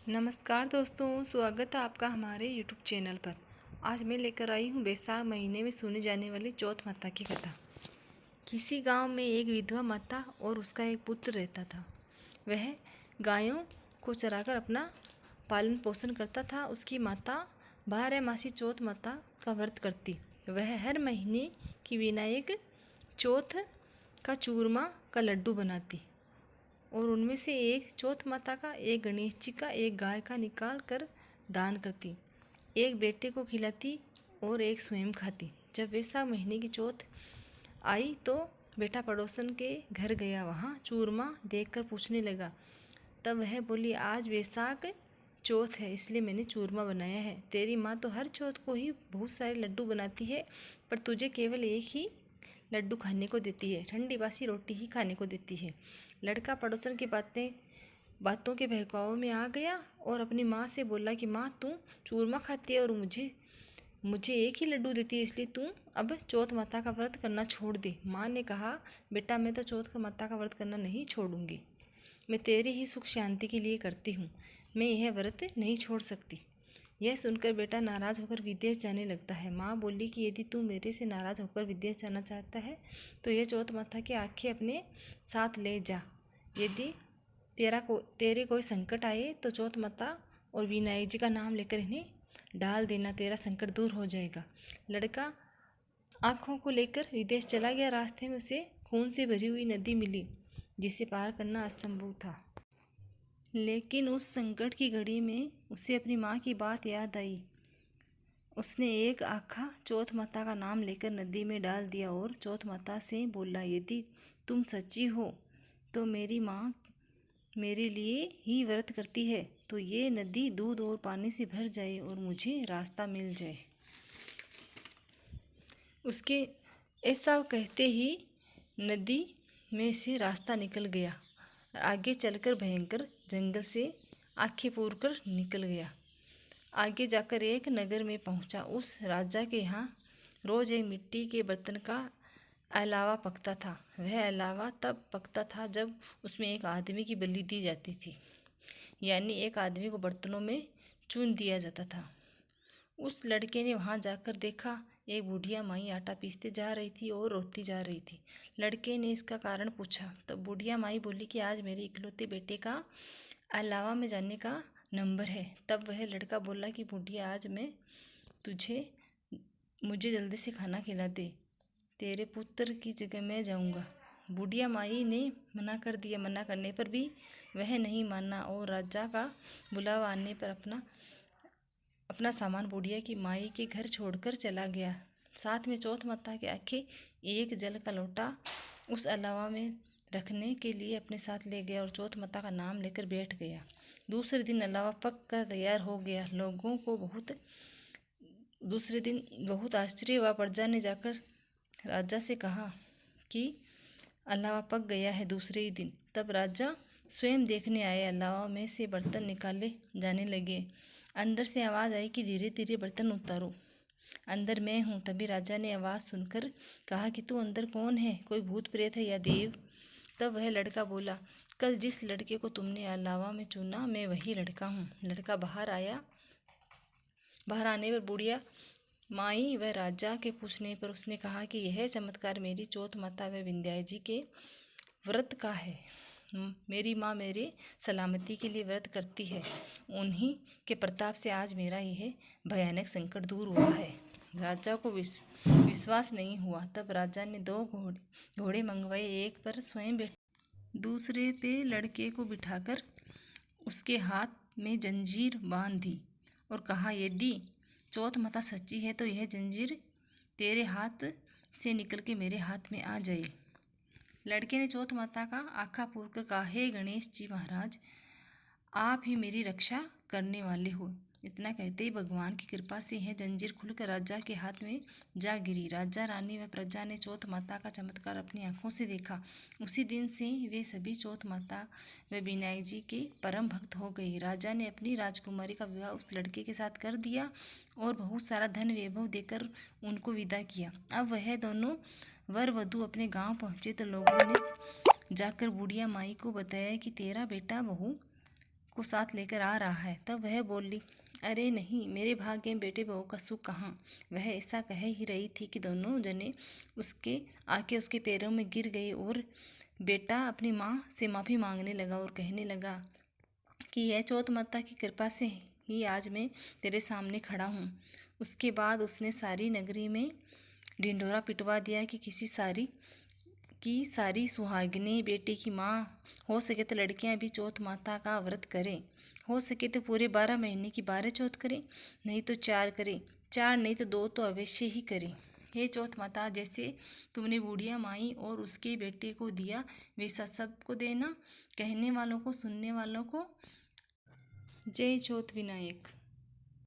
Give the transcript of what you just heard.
नमस्कार दोस्तों, स्वागत है आपका हमारे यूट्यूब चैनल पर। आज मैं लेकर आई हूँ बैसाख महीने में सुनी जाने वाली चौथ माता की कथा। किसी गांव में एक विधवा माता और उसका एक पुत्र रहता था। वह गायों को चराकर अपना पालन पोषण करता था। उसकी माता बारहमासी चौथ माता का व्रत करती। वह हर महीने की विनायक चौथ का चूरमा का लड्डू बनाती और उनमें से एक चौथ माता का, एक गणेश जी का, एक गाय का निकाल कर दान करती। एक बेटे को खिलाती और एक स्वयं खाती। जब वैसाख महीने की चौथ आई तो बेटा पड़ोसन के घर गया। वहाँ चूरमा देखकर पूछने लगा। तब वह बोली, आज वैसाख चौथ है इसलिए मैंने चूरमा बनाया है। तेरी माँ तो हर चौथ को ही बहुत सारे लड्डू बनाती है, पर तुझे केवल एक ही लड्डू खाने को देती है, ठंडी बासी रोटी ही खाने को देती है। लड़का पड़ोसन की बातों के बहकावे में आ गया और अपनी माँ से बोला कि माँ, तू चूरमा खाती है और मुझे एक ही लड्डू देती है, इसलिए तू अब चौथ माता का व्रत करना छोड़ दे। माँ ने कहा, बेटा मैं तो चौथ माता का व्रत करना नहीं छोड़ूंगी। मैं तेरी ही सुख शांति के लिए करती हूँ। मैं यह व्रत नहीं छोड़ सकती। यह सुनकर बेटा नाराज होकर विदेश जाने लगता है। माँ बोली कि यदि तू मेरे से नाराज होकर विदेश जाना चाहता है तो यह चौथ माता की आंखें अपने साथ ले जा। यदि तेरे कोई संकट आए तो चौथ माता और विनायक जी का नाम लेकर इन्हें डाल देना, तेरा संकट दूर हो जाएगा। लड़का आंखों को लेकर विदेश चला गया। रास्ते में उसे खून से भरी हुई नदी मिली जिसे पार करना असंभव था। लेकिन उस संकट की घड़ी में उसे अपनी माँ की बात याद आई। उसने एक आखा चौथ माता का नाम लेकर नदी में डाल दिया और चौथ माता से बोला, यदि तुम सच्ची हो तो मेरी माँ मेरे लिए ही व्रत करती है तो ये नदी दूध और पानी से भर जाए और मुझे रास्ता मिल जाए। उसके ऐसा कहते ही नदी में से रास्ता निकल गया। आगे चलकर भयंकर जंगल से आंखें पूर कर निकल गया। आगे जाकर एक नगर में पहुंचा। उस राजा के यहाँ रोज एक मिट्टी के बर्तन का अलावा पकता था। वह अलावा तब पकता था जब उसमें एक आदमी की बलि दी जाती थी, यानी एक आदमी को बर्तनों में चुन दिया जाता था। उस लड़के ने वहां जाकर देखा, एक बुढ़िया माई आटा पीसते जा रही थी और रोती जा रही थी। लड़के ने इसका कारण पूछा। तब बुढ़िया माई बोली कि आज मेरे इकलौते बेटे का अलावा में जाने का नंबर है। तब वह लड़का बोला कि बुढ़िया, आज मुझे जल्दी से खाना खिला दे, तेरे पुत्र की जगह मैं जाऊंगा। बुढ़िया माई ने मना कर दिया। मना करने पर भी वह नहीं माना और राजा का बुलावा आने पर अपना सामान बुढ़िया की माई के घर छोड़कर चला गया। साथ में चौथ माता के आखे एक जल का लोटा उस अलावा में रखने के लिए अपने साथ ले गया और चौथ माता का नाम लेकर बैठ गया। दूसरे दिन अलावा पक कर तैयार हो गया। दूसरे दिन बहुत आश्चर्य हुआ। प्रजा ने जाकर राजा से कहा कि अलावा पक गया है दूसरे ही दिन। तब राजा स्वयं देखने आए। अलावा में से बर्तन निकाले जाने लगे। अंदर से आवाज़ आई कि धीरे धीरे बर्तन उतारो, अंदर मैं हूँ। तभी राजा ने आवाज़ सुनकर कहा कि तू अंदर कौन है, कोई भूत प्रेत है या देव? तब वह लड़का बोला, कल जिस लड़के को तुमने अलावा में चुना मैं वही लड़का हूँ। लड़का बाहर आया। बाहर आने पर बुढ़िया माई व राजा के पूछने पर उसने कहा कि यह चमत्कार मेरी चौथ माता व विंध्याचल जी के व्रत का है। मेरी माँ मेरे सलामती के लिए व्रत करती है। उन्हीं के प्रताप से आज मेरा यह भयानक संकट दूर हुआ है। राजा को विश्वास नहीं हुआ। तब राजा ने दो घोड़े मंगवाए। एक पर स्वयं दूसरे पे लड़के को बिठाकर उसके हाथ में जंजीर बांध दी और कहा, यदि चौथ माता सच्ची है तो यह जंजीर तेरे हाथ से निकल के मेरे हाथ में आ जाए। लड़के ने चौथ माता का आखा पूर कर कहा, हे गणेश जी महाराज, आप ही मेरी रक्षा करने वाले हो। इतना कहते ही भगवान की कृपा से यह जंजीर खुलकर राजा के हाथ में जा गिरी। राजा, रानी व प्रजा ने चौथ माता का चमत्कार अपनी आंखों से देखा। उसी दिन से वे सभी चौथ माता व विनायक जी के परम भक्त हो गए। राजा ने अपनी राजकुमारी का विवाह उस लड़के के साथ कर दिया और बहुत सारा धन वैभव देकर उनको विदा किया। अब वह दोनों वर वधू अपने गांव पहुंचे तो लोगों ने जाकर बुढ़िया माई को बताया कि तेरा बेटा बहू को साथ लेकर आ रहा है। तब वह बोली, अरे नहीं, मेरे भाग्य में बेटे बहू का सुख कहाँ। वह ऐसा कह ही रही थी कि दोनों जने उसके आके उसके पैरों में गिर गए और बेटा अपनी माँ से माफ़ी मांगने लगा और कहने लगा कि यह चौथ माता की कृपा से ही आज मैं तेरे सामने खड़ा हूँ। उसके बाद उसने सारी नगरी में ढिंढोरा पिटवा दिया कि सारी सुहागिनें बेटे की माँ हो सके तो लड़कियां भी चौथ माता का व्रत करें। हो सके तो पूरे 12 महीने की 12 चौथ करें, नहीं तो 4 करें, 4 नहीं तो 2 तो अवश्य ही करें। हे चौथ माता, जैसे तुमने बूढ़िया माई और उसके बेटे को दिया वैसा सबको देना। कहने वालों को, सुनने वालों को जय चौथ विनायक।